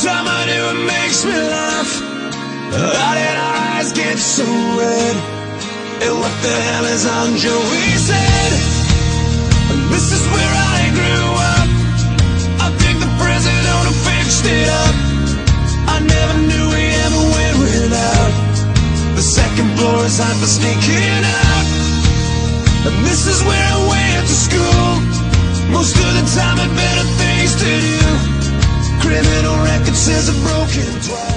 time I do, it makes me laugh. How did our eyes get so red? And what the hell is on Joey's head? And this is where I grew up. I think the president who fixed it up. I never knew we ever went without. The second floor is hot for sneaking out. And this is where I went to school. Most of the time had better things to do. Criminal record says I've broken twice.